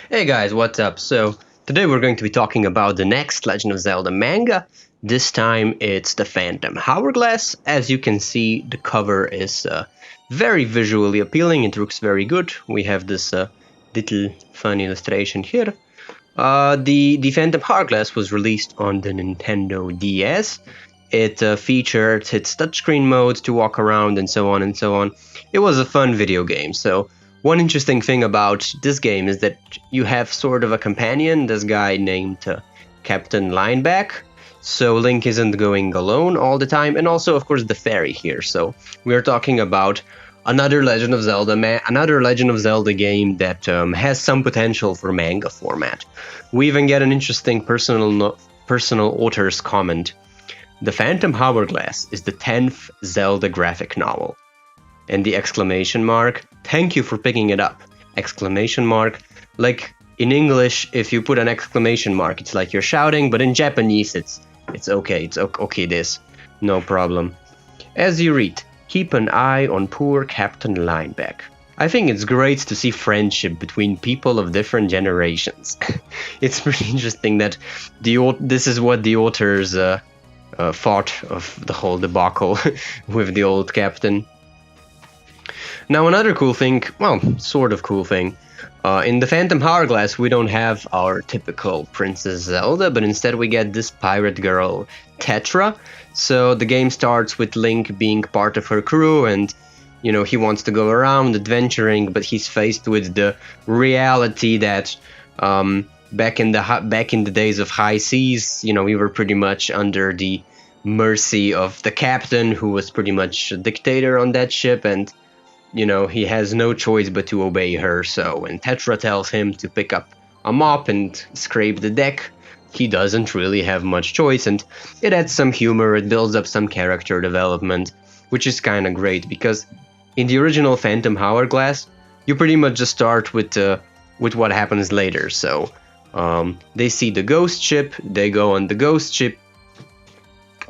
Hey guys, what's up? So, today we're going to be talking about the next Legend of Zelda manga. This time it's the Phantom Hourglass. As you can see, the cover is very visually appealing, it looks very good. We have this little fun illustration here. The Phantom Hourglass was released on the Nintendo DS. It featured its touchscreen mode to walk around and so on and so on. It was a fun video game, so one interesting thing about this game is that you have sort of a companion, this guy named Captain Lineback. So Link isn't going alone all the time, and also, of course, the fairy here. So we're talking about another Legend of Zelda game that has some potential for manga format. We even get an interesting personal author's comment. The Phantom Hourglass is the 10th Zelda graphic novel. And the exclamation mark, thank you for picking it up. Exclamation mark, like in English, if you put an exclamation mark, it's like you're shouting, but in Japanese, it's okay, okay this, no problem. As you read, keep an eye on poor Captain Lineback. I think it's great to see friendship between people of different generations. It's pretty interesting that this is what the authors thought of the whole debacle with the old captain. Now another cool thing, well, sort of cool thing, in the Phantom Hourglass we don't have our typical Princess Zelda, but instead we get this pirate girl, Tetra. So the game starts with Link being part of her crew and, you know, he wants to go around adventuring, but he's faced with the reality that back in the days of high seas, you know, we were pretty much under the mercy of the captain, who was pretty much a dictator on that ship, and you know, he has no choice but to obey her. So when Tetra tells him to pick up a mop and scrape the deck, he doesn't really have much choice, and it adds some humor, it builds up some character development, which is kind of great, because in the original Phantom Hourglass, you pretty much just start with what happens later. So they see the ghost ship, they go on the ghost ship,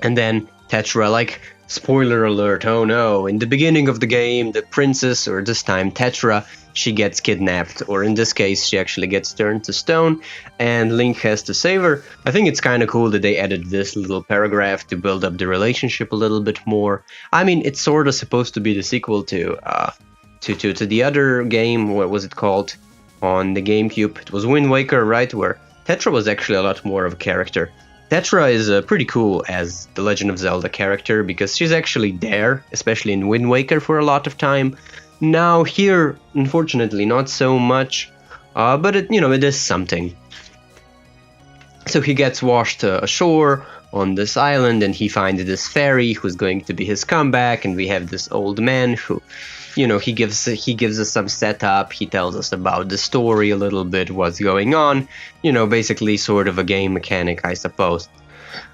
and then Tetra, like, spoiler alert, oh no, in the beginning of the game, the princess, or this time Tetra, she gets kidnapped, or in this case, she actually gets turned to stone, and Link has to save her. I think it's kind of cool that they added this little paragraph to build up the relationship a little bit more. I mean, it's sort of supposed to be the sequel to the other game, what was it called, on the GameCube? It was Wind Waker, right, where Tetra was actually a lot more of a character. Tetra is pretty cool as the Legend of Zelda character because she's actually there, especially in Wind Waker for a lot of time. Now here, unfortunately, not so much, but it is something. So he gets washed ashore on this island, and he finds this fairy who's going to be his comeback, and we have this old man who, you know, he gives us some setup, he tells us about the story a little bit, what's going on, you know, basically sort of a game mechanic, I suppose.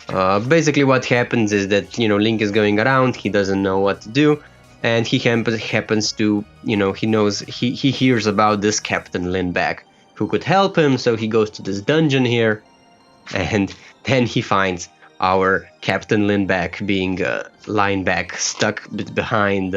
Basically what happens is that, you know, Link is going around, he doesn't know what to do, and he happens to, you know, he hears about this Captain Lineback who could help him, so he goes to this dungeon here, and then he finds our Captain Lineback being Lineback stuck behind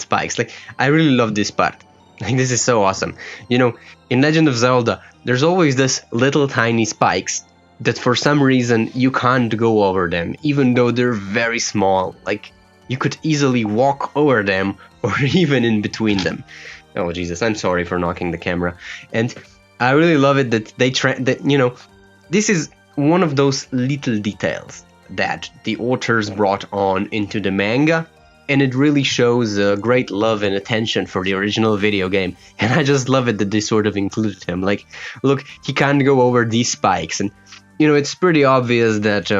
spikes. Like, I really love this part. Like, this is so awesome. You know, in Legend of Zelda, there's always this little tiny spikes that for some reason you can't go over them, even though they're very small. Like, you could easily walk over them or even in between them. Oh Jesus, I'm sorry for knocking the camera. And I really love it that you know, this is one of those little details that the authors brought on into the manga, and it really shows great love and attention for the original video game. And I just love it that they sort of included him. Like, look, he can't go over these spikes, and you know, it's pretty obvious that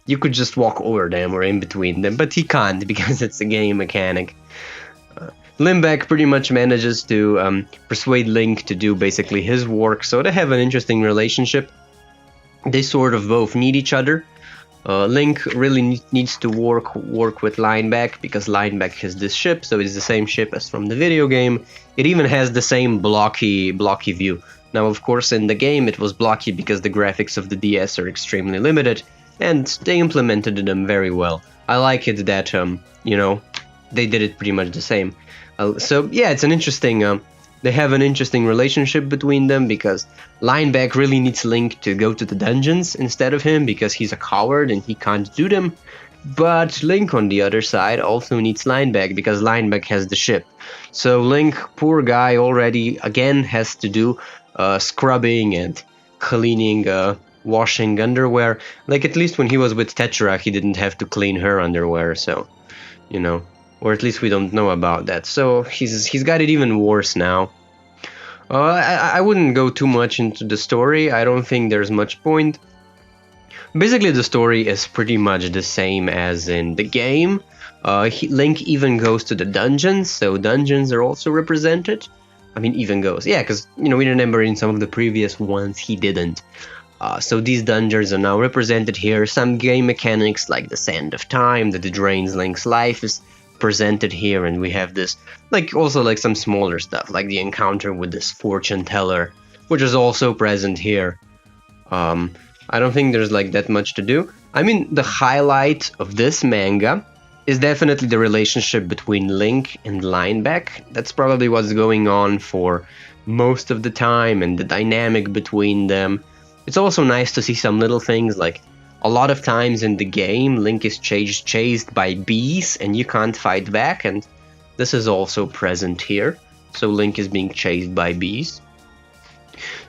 you could just walk over them or in between them, but he can't because it's a game mechanic. Lineback pretty much manages to persuade Link to do basically his work, so they have an interesting relationship. They sort of both need each other. Link really needs to work with Lineback because Lineback has this ship, so it's the same ship as from the video game. It even has the same blocky view. Now, of course, in the game it was blocky because the graphics of the DS are extremely limited, and they implemented them very well. I like it that you know, they did it pretty much the same. So yeah, it's an interesting They have an interesting relationship between them because Lineback really needs Link to go to the dungeons instead of him because he's a coward and he can't do them. But Link, on the other side, also needs Lineback because Lineback has the ship. So Link, poor guy, already again has to do scrubbing and cleaning, washing underwear. Like, at least when he was with Tetra, he didn't have to clean her underwear, so, you know. Or at least we don't know about that. So he's got it even worse now. I wouldn't go too much into the story. I don't think there's much point. Basically, the story is pretty much the same as in the game. Link even goes to the dungeons, so dungeons are also represented. I mean, even goes. Yeah, because, you know, we remember in some of the previous ones he didn't. So these dungeons are now represented here. Some game mechanics like the Sand of Time that drains Link's life is presented here, and we have this, like, also like some smaller stuff, like the encounter with this fortune teller, which is also present here. I don't think there's like that much to do. I mean, the highlight of this manga is definitely the relationship between Link and Lineback. That's probably what's going on for most of the time, and the dynamic between them. It's also nice to see some little things, like a lot of times in the game Link is chased by bees and you can't fight back, and this is also present here. So Link is being chased by bees.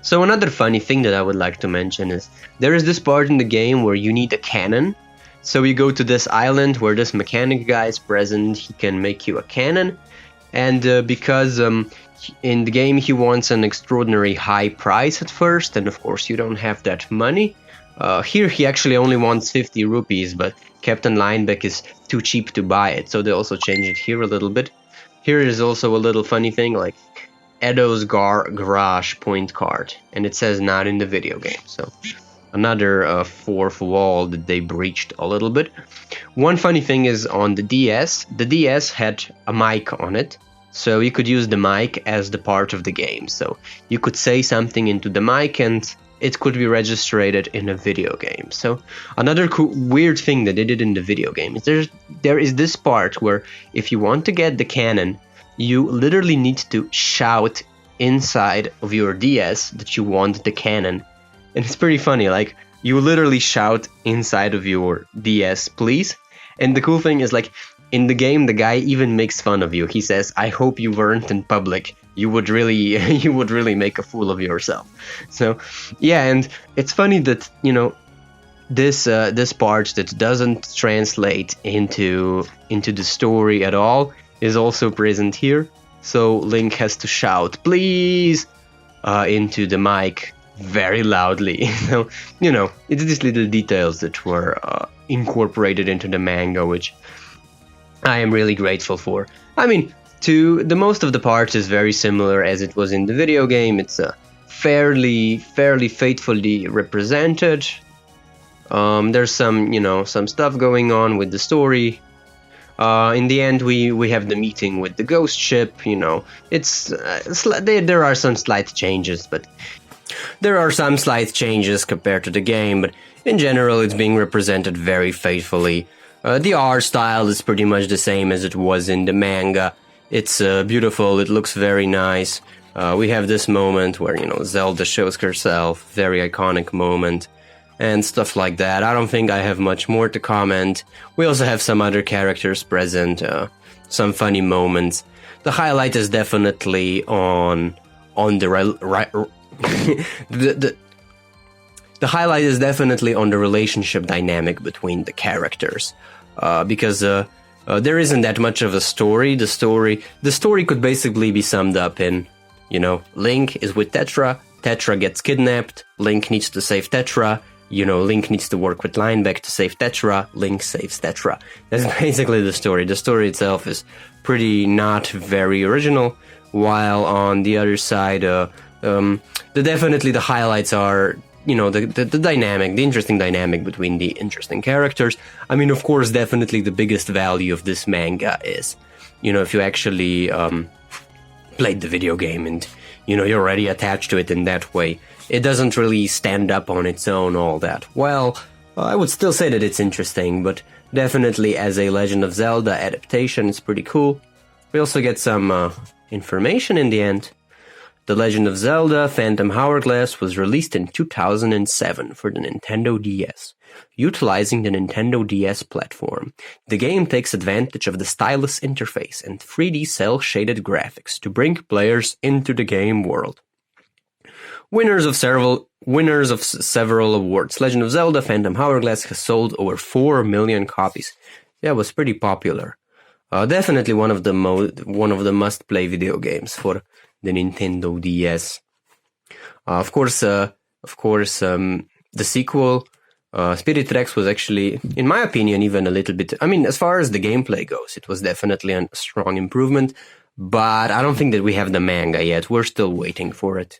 So another funny thing that I would like to mention is there is this part in the game where you need a cannon. So you go to this island where this mechanic guy is present. He can make you a cannon, and because in the game he wants an extraordinary high price at first, and of course you don't have that money. Here he actually only wants 50 rupees, but Captain Lineback is too cheap to buy it, so they also changed it here a little bit. Here is also a little funny thing, like Edo's garage point card, and it says not in the video game, so another fourth wall that they breached a little bit. One funny thing is on the DS had a mic on it, so you could use the mic as the part of the game, so you could say something into the mic and it could be registered in a video game. So another weird thing that they did in the video game is there is this part where if you want to get the cannon, you literally need to shout inside of your DS that you want the cannon. And it's pretty funny, like, you literally shout inside of your DS, please. And the cool thing is, like, in the game, the guy even makes fun of you. He says, I hope you weren't in public. You would really make a fool of yourself. So, yeah, and it's funny that, you know, this part that doesn't translate into the story at all is also present here. So Link has to shout, please, into the mic very loudly. So, you know, it's these little details that were incorporated into the manga, which I am really grateful for. I mean, the most of the parts is very similar as it was in the video game. It's fairly faithfully represented. There's some stuff going on with the story. In the end, we have the meeting with the ghost ship. You know, it's there are some slight changes, but there are some slight changes compared to the game. But in general, it's being represented very faithfully. The art style is pretty much the same as it was in the manga. It's beautiful. It looks very nice. We have this moment where, you know, Zelda shows herself, very iconic moment, and stuff like that. I don't think I have much more to comment. We also have some other characters present, some funny moments. The highlight is definitely on the the highlight is definitely on the relationship dynamic between the characters, because there isn't that much of a story. The story could basically be summed up in, you know, Link is with Tetra, Tetra gets kidnapped, Link needs to save Tetra, you know, Link needs to work with Lineback to save Tetra, Link saves Tetra. That's basically the story. The story itself is pretty not very original, while on the other side, definitely the highlights are, you know, the dynamic, the interesting dynamic between the interesting characters. I mean, of course, definitely the biggest value of this manga is, you know, if you actually played the video game and, you know, you're already attached to it in that way, it doesn't really stand up on its own all that well. I would still say that it's interesting, but definitely as a Legend of Zelda adaptation, it's pretty cool. We also get some information in the end. The Legend of Zelda Phantom Hourglass was released in 2007 for the Nintendo DS. Utilizing the Nintendo DS platform, the game takes advantage of the stylus interface and 3D cel-shaded graphics to bring players into the game world. Winners of several awards. Legend of Zelda Phantom Hourglass has sold over 4 million copies. Yeah, it was pretty popular. Definitely one of the must-play video games for the Nintendo DS. Of course, the sequel, Spirit Tracks, was actually, in my opinion, even a little bit. I mean, as far as the gameplay goes, it was definitely a strong improvement. But I don't think that we have the manga yet. We're still waiting for it.